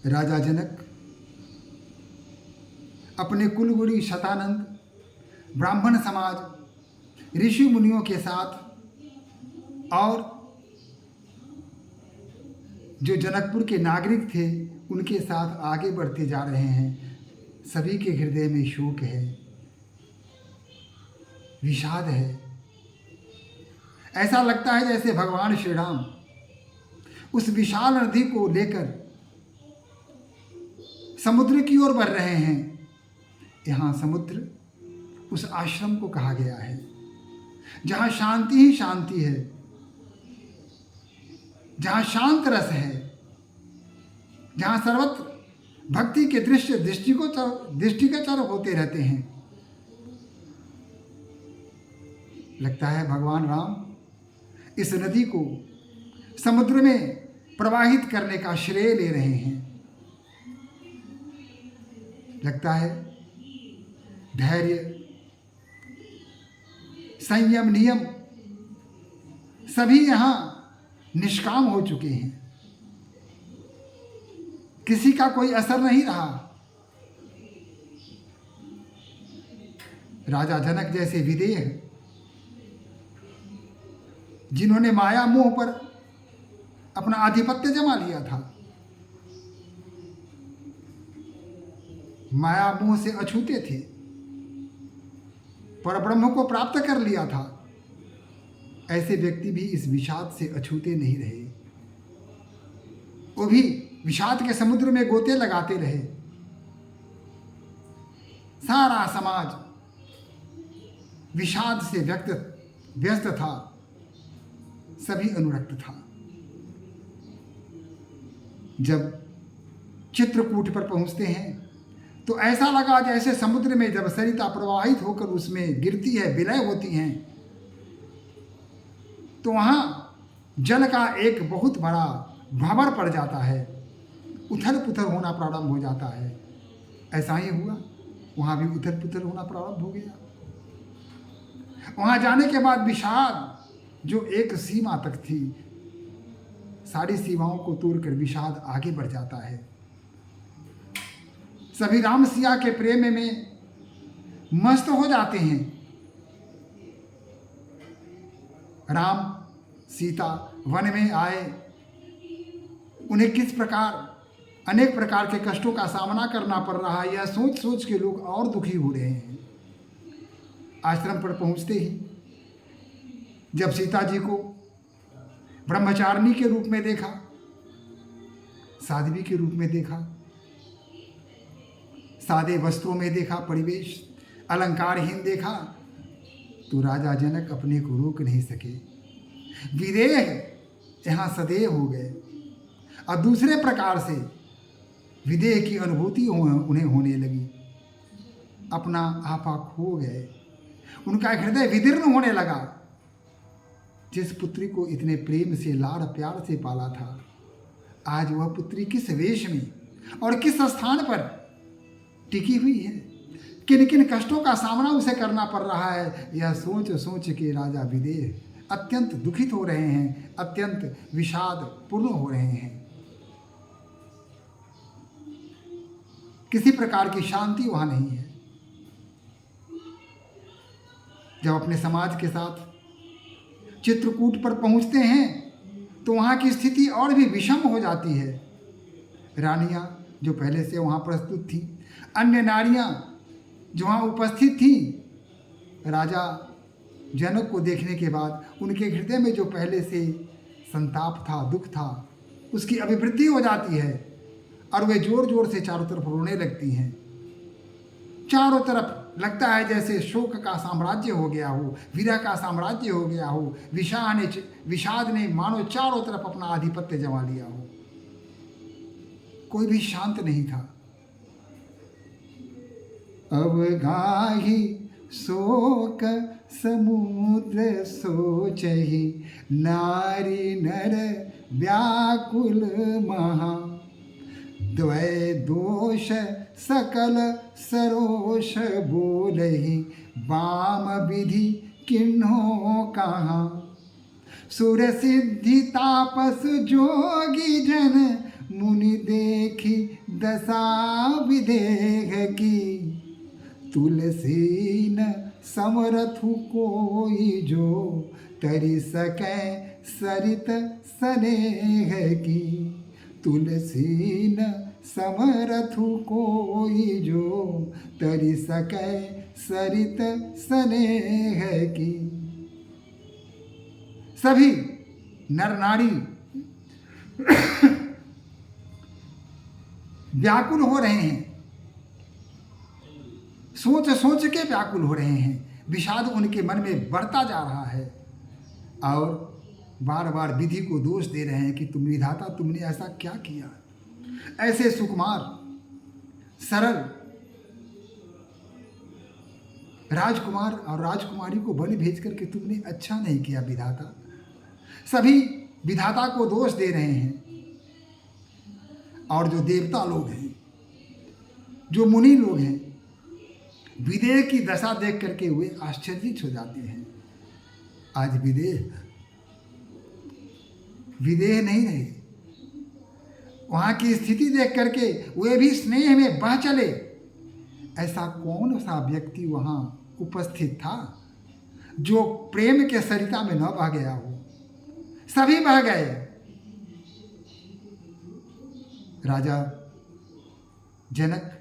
राजा जनक अपने कुलगुरु शतानंद, ब्राह्मण समाज, ऋषि मुनियों के साथ और जो जनकपुर के नागरिक थे उनके साथ आगे बढ़ते जा रहे हैं। सभी के हृदय में शोक है, विषाद है। ऐसा लगता है जैसे भगवान श्री राम उस विशाल नदी को लेकर समुद्र की ओर बढ़ रहे हैं। यहाँ समुद्र उस आश्रम को कहा गया है जहाँ शांति ही शांति है, जहाँ शांत रस है, जहाँ सर्वत्र भक्ति के दृष्टिगोचर होते रहते हैं। लगता है भगवान राम इस नदी को समुद्र में प्रवाहित करने का श्रेय ले रहे हैं। लगता है धैर्य, संयम, नियम सभी यहाँ निष्काम हो चुके हैं। किसी का कोई असर नहीं रहा। राजा जनक जैसे विदेह जिन्होंने माया मोह पर अपना आधिपत्य जमा लिया था, माया मोह से अछूते थे, परब्रह्म को प्राप्त कर लिया था, ऐसे व्यक्ति भी इस विषाद से अछूते नहीं रहे। वो भी विषाद के समुद्र में गोते लगाते रहे। सारा समाज विषाद से व्यस्त था, सभी अनुरक्त था। जब चित्रकूट पर पहुंचते हैं तो ऐसा लगा जैसे समुद्र में जब सरिता प्रवाहित होकर उसमें गिरती है, विलय होती हैं, तो वहां जल का एक बहुत बड़ा भंवर पड़ जाता है, उथल पुथल होना प्रारंभ हो जाता है। ऐसा ही हुआ, वहां भी उथल पुथल होना प्रारंभ हो गया। वहां जाने के बाद विषाद जो एक सीमा तक थी, सारी सीमाओं को तोड़कर विषाद आगे बढ़ जाता है। सभी राम सिया के प्रेम में मस्त हो जाते हैं। राम सीता वन में आए, उन्हें किस प्रकार अनेक प्रकार के कष्टों का सामना करना पड़ रहा है, यह सोच सोच के लोग और दुखी हो रहे हैं। आश्रम पर पहुंचते ही जब सीता जी को ब्रह्मचारिणी के रूप में देखा, साध्वी के रूप में देखा, सादे वस्त्रों में देखा, परिवेश अलंकारहीन देखा, तो राजा जनक अपने को रोक नहीं सके। विदेह यहाँ सदैव हो गए और दूसरे प्रकार से विदेह की अनुभूति उन्हें होने लगी। अपना आपा खो गए, उनका हृदय विदीर्ण होने लगा। जिस पुत्री को इतने प्रेम से लाड़ प्यार से पाला था, आज वह पुत्री किस वेश में और किस स्थान पर टिकी हुई है, किन किन कष्टों का सामना उसे करना पड़ रहा है, यह सोच सोच के राजा विदेह अत्यंत दुखित हो रहे हैं, अत्यंत विषाद पूर्ण हो रहे हैं। किसी प्रकार की शांति वहां नहीं है। जब अपने समाज के साथ चित्रकूट पर पहुंचते हैं तो वहां की स्थिति और भी विषम हो जाती है। रानियां जो पहले से वहां प्रस्तुत थी, अन्य नारियां जो वहां उपस्थित थी, राजा जनक को देखने के बाद उनके हृदय में जो पहले से संताप था, दुख था, उसकी अभिवृद्धि हो जाती है और वे जोर जोर से चारों तरफ रोने लगती हैं। चारों तरफ लगता है जैसे शोक का साम्राज्य हो गया हो, विरह का साम्राज्य हो गया हो। विषाद ने मानो चारों तरफ अपना आधिपत्य जमा लिया हो। कोई भी शांत नहीं था। अब गाही शोक समुद्र सोचहि, नारी नर व्याकुल महा, द्वै दोष सकल सरोष बोलहि, वाम विधि किन्हो कहाँ, सुर सिद्धि तापस जोगी जन मुनि देखी दशा विदेह की, तुलसी न समरथु कोई जो, तरि सकै सरित स्नेह की। तुलसी न समरथु कोई जो, तरि सकै सरित स्नेह की। सभी नर नारी व्याकुल हो रहे हैं, सोच सोच के व्याकुल हो रहे हैं। विषाद उनके मन में बढ़ता जा रहा है और बार बार विधि को दोष दे रहे हैं कि तुम विधाता, तुमने ऐसा क्या किया। ऐसे सुकुमार सरल राजकुमार और राजकुमारी को वन भेज करके तुमने अच्छा नहीं किया विधाता। सभी विधाता को दोष दे रहे हैं। और जो देवता लोग हैं, जो मुनि लोग हैं, विदेह की दशा देख करके वे आश्चर्यचकित हो जाते हैं। आज विदेह नहीं रहे। वहाँ की स्थिति देख करके वे भी स्नेह में बह चले। ऐसा कौन सा व्यक्ति वहाँ उपस्थित था जो प्रेम के सरिता में न बह गया हो। सभी बह गए। राजा जनक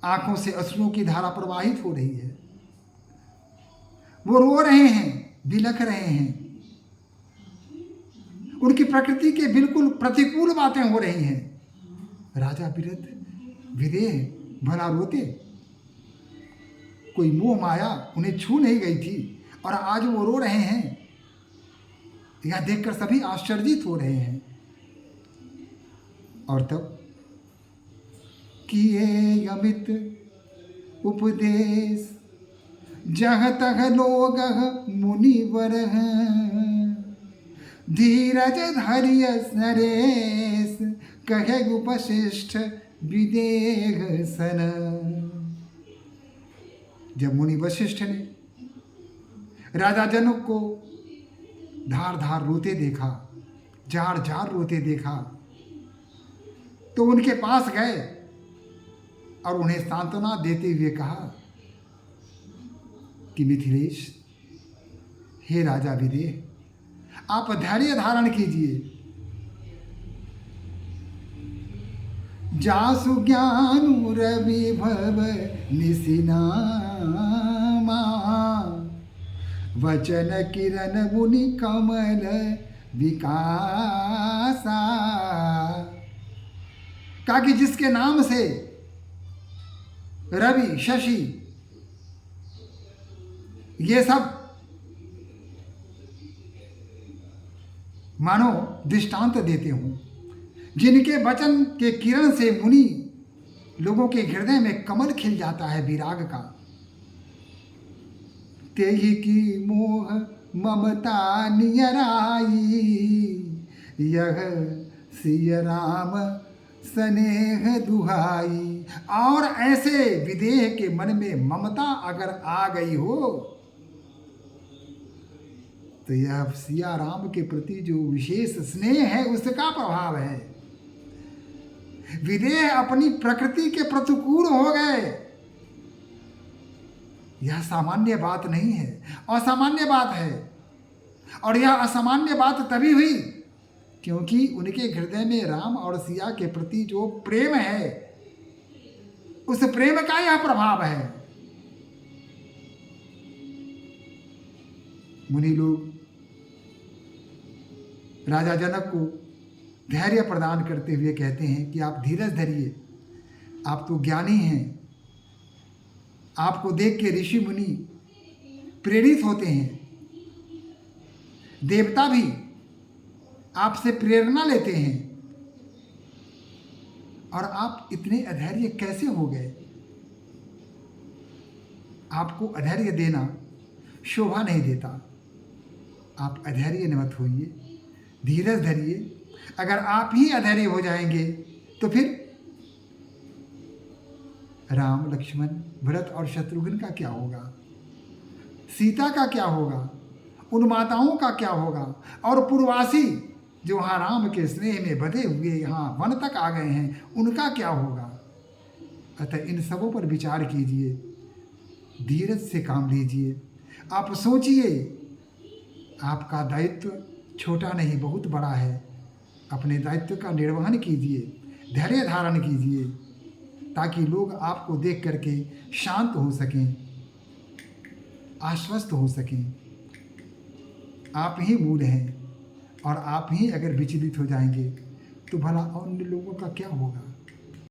आंखों से अश्रुओं की धारा प्रवाहित हो रही है। वो रो रहे हैं, बिलख रहे हैं। उनकी प्रकृति के बिल्कुल प्रतिकूल बातें हो रही हैं। राजा विरध विदेह भला रोते। कोई मोह माया उन्हें छू नहीं गई थी और आज वो रो रहे हैं। यह देखकर सभी आश्चर्यचकित हो रहे हैं। और तब किए अमित उपदेश, जह तह लोग मुनिवर, धीरज धैर्य नरेश, कहे उपशिष्ट विदेह सन। जब मुनि वशिष्ठ ने राजा जनक को धार धार रोते देखा, जार जार रोते देखा, तो उनके पास गए और उन्हें सांत्वना देते हुए कहा कि मिथिलेश, हे राजा विदेह, आप धैर्य धारण कीजिए। जासु ज्ञान रवि भव निसिनामा, वचन किरण मुनि कमल विकासा। कहा कि जिसके नाम से रवि, शशि, ये सब मानो दृष्टांत देते हों, जिनके वचन के किरण से मुनि लोगों के हृदय में कमल खिल जाता है विराग का। तेहि की मोह ममता नियराई, यह सिय राम स्नेह दुहाई। और ऐसे विदेह के मन में ममता अगर आ गई हो तो यह सिया राम के प्रति जो विशेष स्नेह है उसका प्रभाव है। विदेह अपनी प्रकृति के प्रतिकूल हो गए। यह सामान्य बात नहीं है, असामान्य बात है। और यह असामान्य बात तभी हुई क्योंकि उनके हृदय में राम और सिया के प्रति जो प्रेम है, उस प्रेम का यह प्रभाव है। मुनि लोग राजा जनक को धैर्य प्रदान करते हुए कहते हैं कि आप धीरज धरिए, आप तो ज्ञानी हैं। आपको देख के ऋषि मुनि प्रेरित होते हैं, देवता भी आपसे प्रेरणा लेते हैं। और आप इतने अधैर्य कैसे हो गए? आपको अधैर्य देना शोभा नहीं देता। आप अधैर्य मत होइए, धीरज धरिए। अगर आप ही अधैर्य हो जाएंगे तो फिर राम, लक्ष्मण, भरत और शत्रुघ्न का क्या होगा? सीता का क्या होगा? उन माताओं का क्या होगा? और पूर्ववासी जो वहाँ राम के स्नेह में बंधे हुए यहाँ वन तक आ गए हैं, उनका क्या होगा। अतः इन सबों पर विचार कीजिए, धीरज से काम लीजिए। आप सोचिए, आपका दायित्व छोटा नहीं बहुत बड़ा है। अपने दायित्व का निर्वहन कीजिए, धैर्य धारण कीजिए, ताकि लोग आपको देख करके शांत हो सकें, आश्वस्त हो सकें। आप ही मूल हैं, और आप ही अगर विचलित हो जाएंगे तो भला अन्य लोगों का क्या होगा।